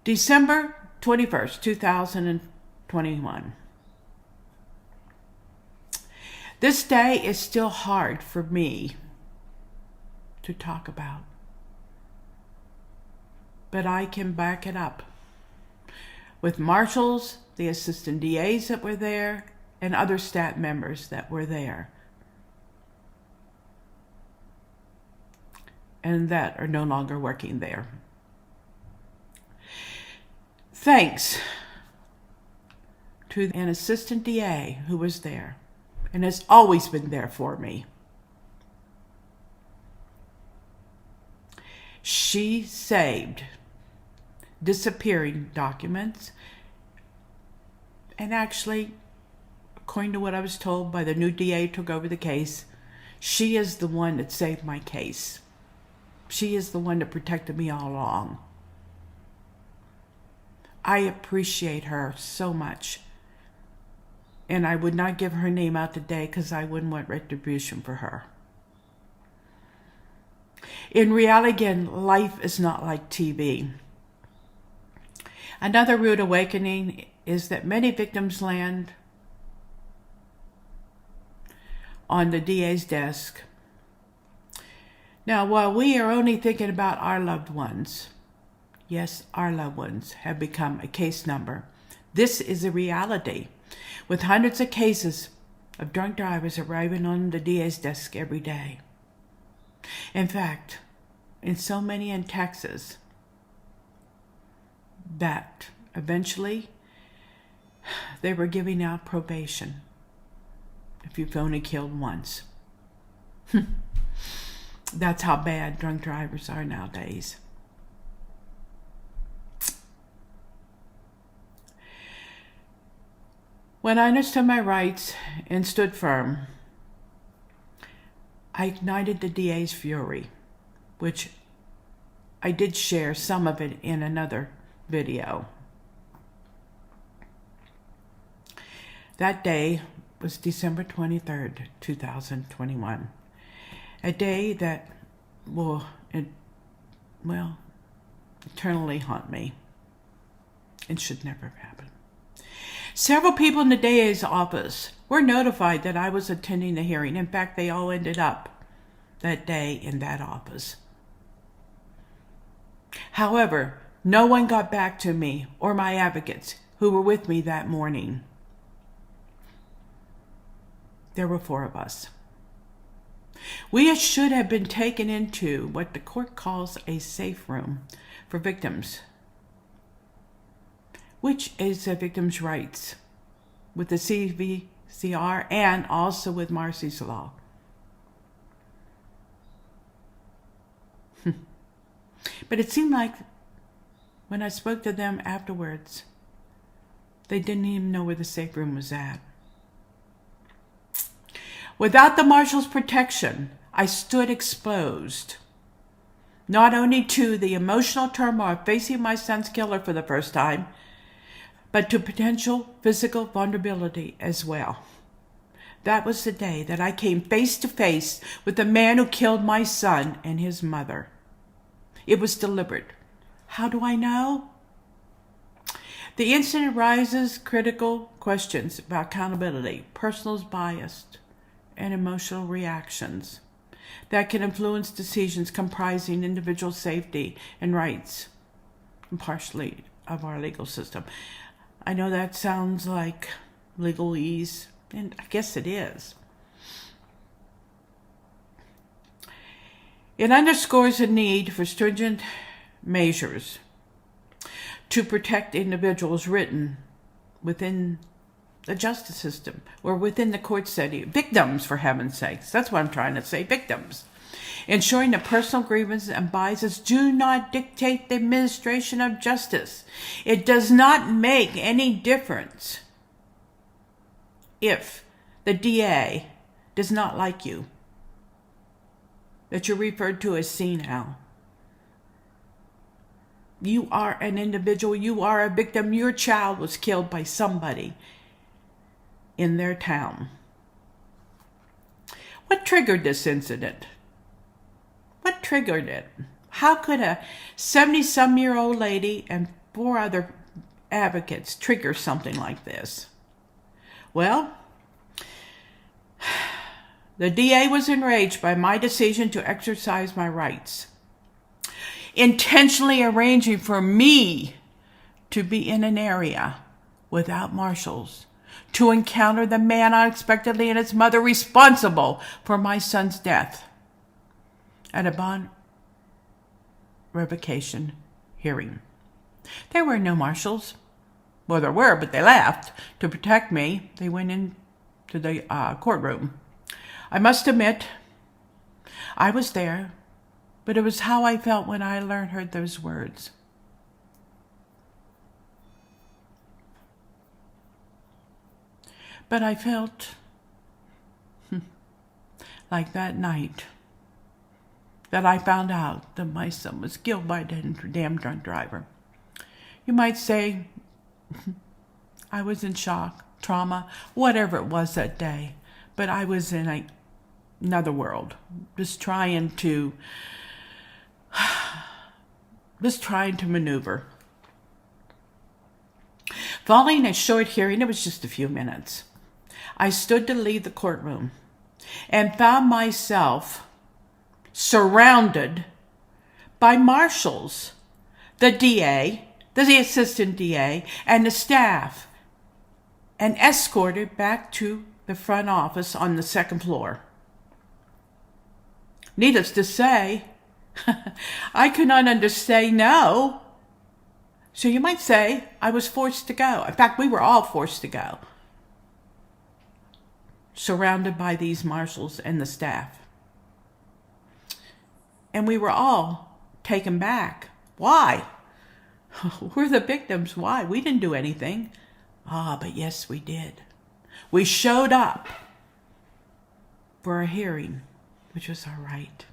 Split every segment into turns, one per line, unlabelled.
December 21st, 2021. This day is still hard for me to talk about, but I can back it up with Marshals, the assistant DAs that were there, and other staff members that were there, and that are no longer working there. Thanks to an assistant DA who was there and has always been there for me. She saved disappearing documents, and actually, according to what I was told by the new DA who took over the case, she is the one that saved my case. She is the one that protected me all along. I appreciate her so much. And I would not give her name out today because I wouldn't want retribution for her. In reality, again, life is not like TV. Another rude awakening is that many victims land on the DA's desk. Now, while we are only thinking about our loved ones, yes, our loved ones have become a case number. This is a reality, with hundreds of cases of drunk drivers arriving on the DA's desk every day. In fact, in so many in Texas, that eventually they were giving out probation if you've only killed once. That's how bad drunk drivers are nowadays. When I understood my rights and stood firm, I ignited the DA's fury, which I did share some of it in another video. That day was December 23rd, 2021. A day that will eternally haunt me and should never happen. Several people in the DA's office were notified that I was attending the hearing. In fact, they all ended up that day in that office. However, no one got back to me or my advocates who were with me that morning. There were 4 of us. We should have been taken into what the court calls a safe room for victims, which is a victim's rights with the CVCR and also with Marcy's Law. But it seemed like when I spoke to them afterwards, they didn't even know where the safe room was at. Without the Marshals' protection, I stood exposed, not only to the emotional turmoil of facing my son's killer for the first time, but to potential physical vulnerability as well. That was the day that I came face to face with the man who killed my son and his mother. It was deliberate. How do I know? The incident raises critical questions about accountability, personal bias, and emotional reactions that can influence decisions comprising individual safety and rights, and partially of our legal system. I know that sounds like legalese, and I guess it is. It underscores the need for stringent measures to protect individuals written within the justice system or within the court setting. Victims, for heaven's sakes. That's what I'm trying to say, victims. Ensuring that personal grievances and biases do not dictate the administration of justice. It does not make any difference if the DA does not like you, that you're referred to as senile. You are an individual. You are a victim. Your child was killed by somebody in their town. What triggered this incident? What triggered it? How could a 70-some-year-old lady and 4 other advocates trigger something like this? Well, the DA was enraged by my decision to exercise my rights, intentionally arranging for me to be in an area without marshals, to encounter the man unexpectedly and his mother responsible for my son's death at a bond revocation hearing. There were no marshals. Well, there were, but they left to protect me. They went into the courtroom. I must admit, I was there, but it was how I felt when I heard those words. But I felt like that night that I found out that my son was killed by a damn drunk driver. You might say I was in shock, trauma, whatever it was that day, but I was in another world, just trying to maneuver. Following a short hearing, it was just a few minutes, I stood to leave the courtroom and found myself surrounded by marshals, the DA, the assistant DA, and the staff, and escorted back to the front office on the second floor. Needless to say, I could not understand no. So you might say I was forced to go. In fact, we were all forced to go, surrounded by these marshals and the staff. And we were all taken back. Why? We're the victims. Why? We didn't do anything. But yes, we did. We showed up for a hearing, which was our right.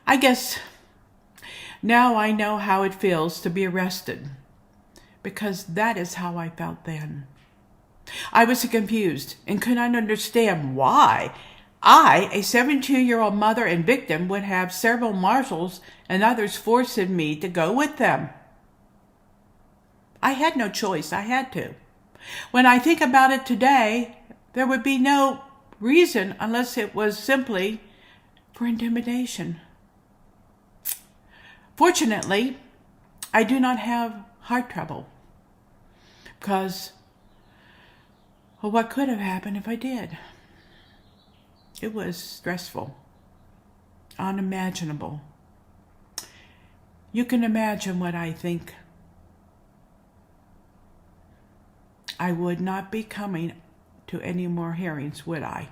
I guess now I know how it feels to be arrested, because that is how I felt then. I was confused and could not understand why I, a 72-year-old mother and victim, would have several marshals and others forcing me to go with them. I had no choice. I had to. When I think about it today, there would be no reason unless it was simply for intimidation. Fortunately, I do not have heart trouble, because what could have happened if I did? It was stressful, unimaginable. You can imagine what I think. I would not be coming to any more hearings, would I?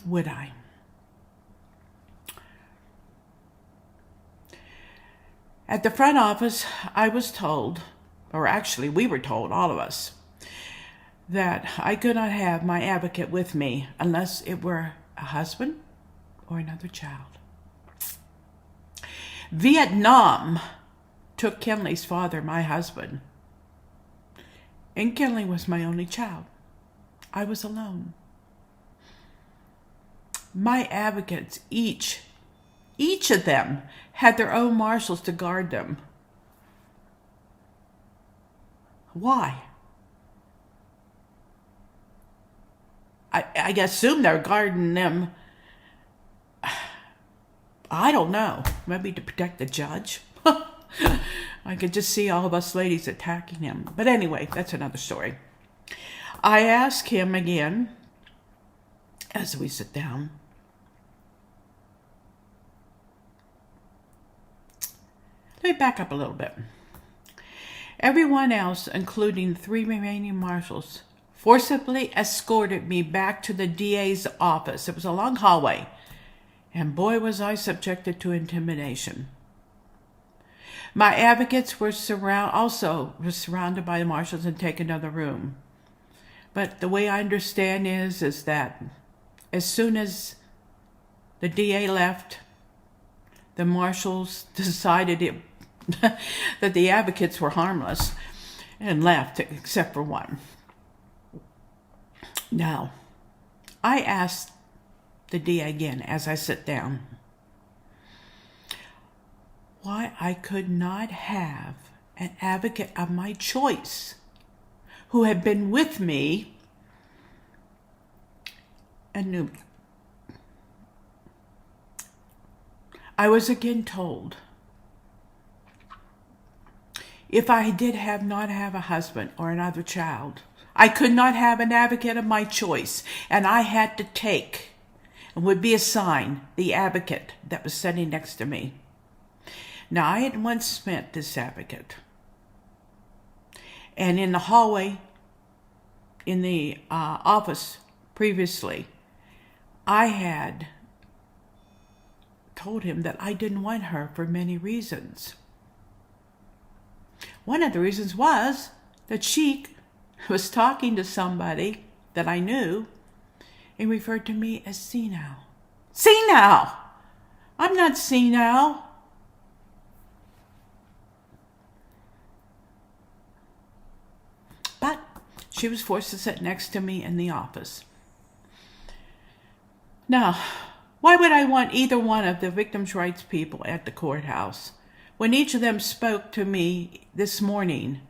Would I? At the front office, I was told, or actually we were told, all of us, that I could not have my advocate with me unless it were a husband or another child. Vietnam took Kinley's father, my husband, and Kinley was my only child. I was alone. My advocates, each of them, had their own marshals to guard them. Why? I assume they're guarding them. I don't know. Maybe to protect the judge. I could just see all of us ladies attacking him. But anyway, that's another story. I ask him again as we sit down. Let me back up a little bit. Everyone else, including the 3 remaining marshals, forcibly escorted me back to the DA's office. It was a long hallway, and boy was I subjected to intimidation. My advocates were surrounded by the marshals and taken to the room. But the way I understand is that as soon as the DA left, the marshals decided that the advocates were harmless and left, except for one. Now, I asked the DA again as I sit down, why I could not have an advocate of my choice who had been with me and knew me. I was again told if I did not have a husband or another child, I could not have an advocate of my choice, and I had to take and would be assigned the advocate that was sitting next to me. Now, I had once met this advocate, and in the hallway in the office previously, I had told him that I didn't want her for many reasons. One of the reasons was that she was talking to somebody that I knew and referred to me as senile. Senile! I'm not senile. But she was forced to sit next to me in the office. Now, why would I want either one of the victims' rights people at the courthouse when each of them spoke to me this morning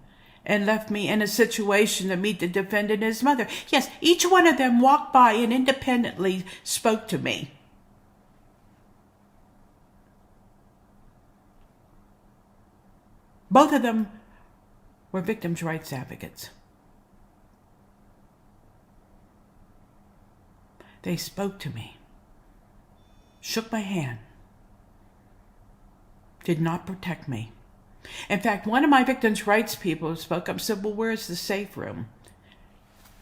and left me in a situation to meet the defendant and his mother? Yes, each one of them walked by and independently spoke to me. Both of them were victims' rights advocates. They spoke to me, shook my hand, did not protect me. In fact, one of my victims' rights people spoke up and said, well, where's the safe room?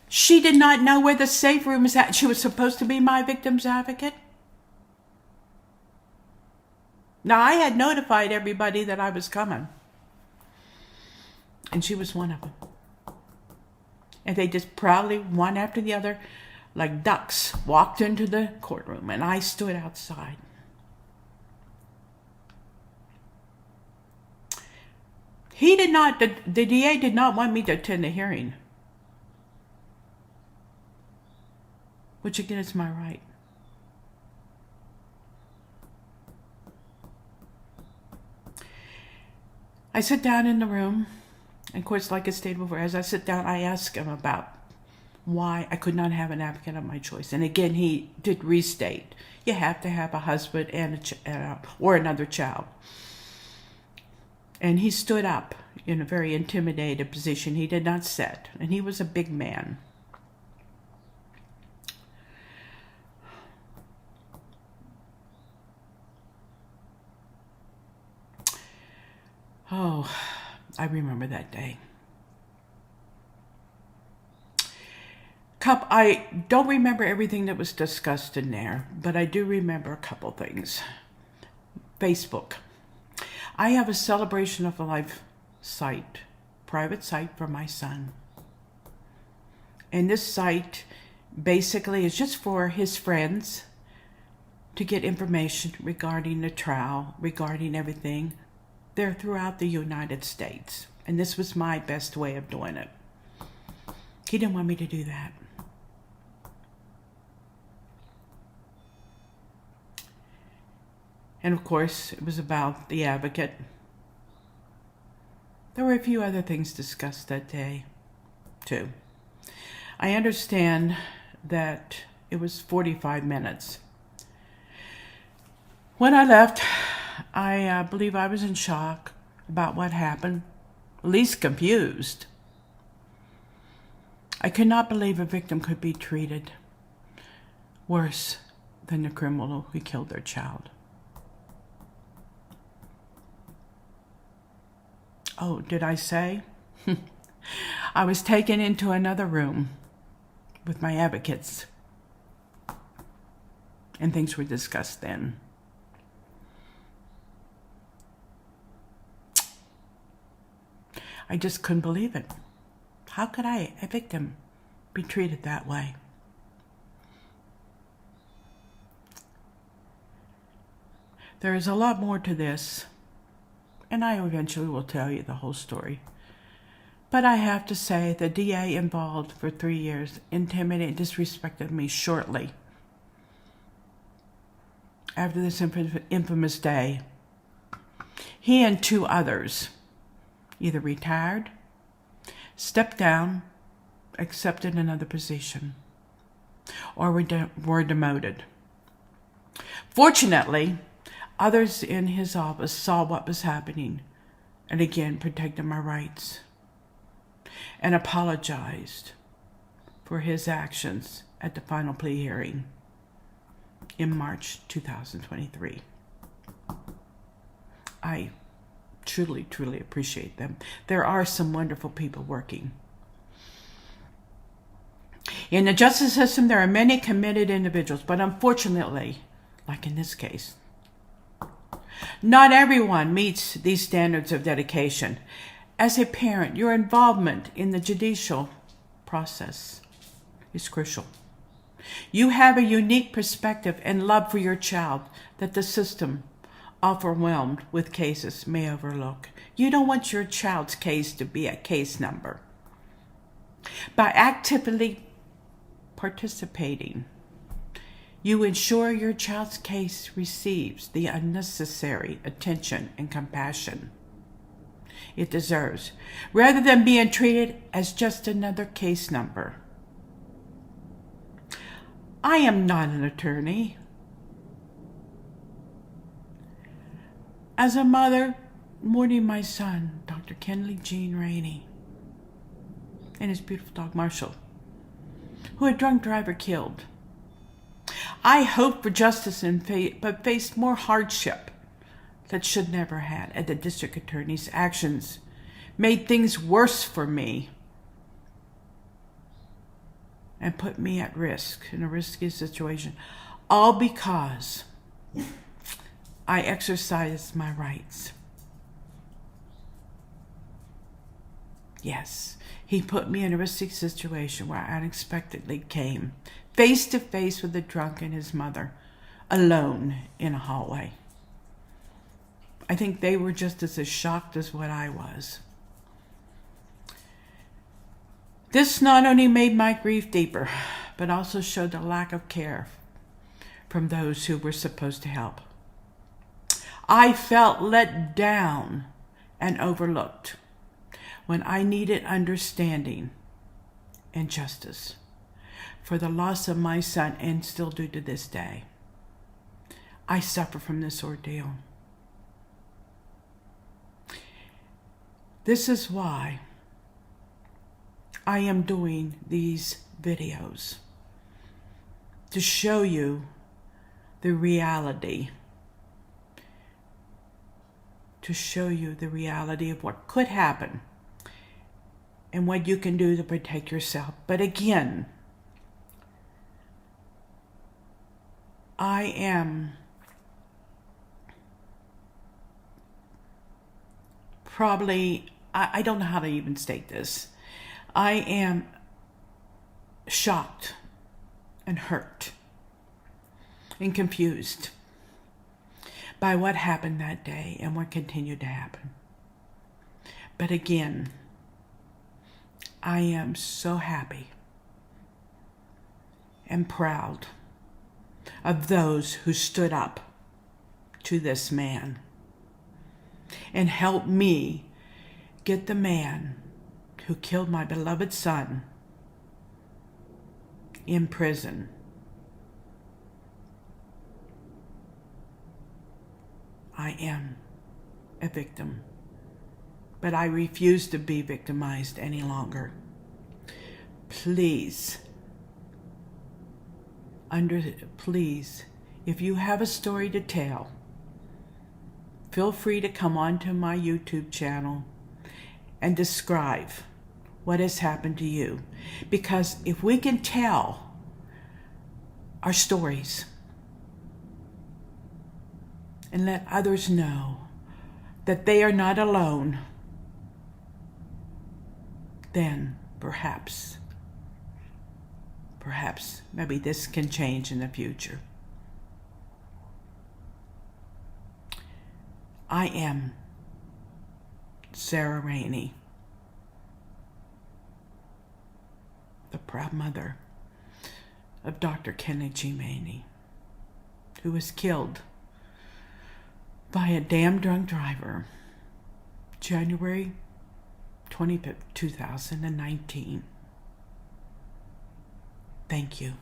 She did not know where the safe room is at. She was supposed to be my victim's advocate. Now, I had notified everybody that I was coming, and she was one of them. And they just proudly, one after the other, like ducks, walked into the courtroom, and I stood outside. The DA did not want me to attend the hearing, which again is my right. I sit down in the room, and of course, like I stated before, as I sit down, I ask him about why I could not have an advocate of my choice. And again, he did restate, you have to have a husband and or another child. And he stood up in a very intimidated position. He did not sit, and he was a big man. Oh, I remember that day. I don't remember everything that was discussed in there, but I do remember a couple things. Facebook. I have a celebration of a life site, private site for my son. And this site basically is just for his friends to get information regarding the trial, regarding everything. They're throughout the United States. And this was my best way of doing it. He didn't want me to do that. And of course, it was about the advocate. There were a few other things discussed that day, too. I understand that it was 45 minutes. When I left, I believe I was in shock about what happened, at least confused. I could not believe a victim could be treated worse than the criminal who killed their child. Oh, did I say? I was taken into another room with my advocates, and things were discussed then. I just couldn't believe it. How could I, a victim, be treated that way? There is a lot more to this, and I eventually will tell you the whole story. But I have to say the DA involved for 3 years intimidated and disrespected me shortly after this infamous day. He and 2 others either retired, stepped down, accepted another position, or were demoted. Fortunately, others in his office saw what was happening and again protected my rights and apologized for his actions at the final plea hearing in March 2023. I truly, truly appreciate them. There are some wonderful people working. In the justice system, there are many committed individuals, but unfortunately, like in this case, not everyone meets these standards of dedication. As a parent, your involvement in the judicial process is crucial. You have a unique perspective and love for your child that the system, overwhelmed with cases, may overlook. You don't want your child's case to be a case number. By actively participating, you ensure your child's case receives the unnecessary attention and compassion it deserves, rather than being treated as just another case number. I am not an attorney. As a mother, mourning my son, Dr. Kenley Jean Rainey, and his beautiful dog, Marshall, who a drunk driver killed. I hoped for justice but faced more hardship that should never had, and the district attorney's actions made things worse for me and put me at risk, in a risky situation, all because I exercised my rights. Yes, he put me in a risky situation where I unexpectedly came face to face with the drunk and his mother, alone in a hallway. I think they were just as shocked as what I was. This not only made my grief deeper, but also showed the lack of care from those who were supposed to help. I felt let down and overlooked when I needed understanding and justice for the loss of my son, and still do to this day. I suffer from this ordeal. This is why I am doing these videos, to show you the reality, of what could happen and what you can do to protect yourself. But again, I am probably, I don't know how to even state this. I am shocked and hurt and confused by what happened that day and what continued to happen. But again, I am so happy and proud of those who stood up to this man and helped me get the man who killed my beloved son in prison. I am a victim, but I refuse to be victimized any longer. Please, if you have a story to tell, feel free to come onto my YouTube channel and describe what has happened to you. Because if we can tell our stories and let others know that they are not alone, then perhaps maybe this can change in the future. I am Sarah Rainey, the proud mother of Dr. Kenley G. Rainey, who was killed by a damn drunk driver. January 25th, 2019. Thank you.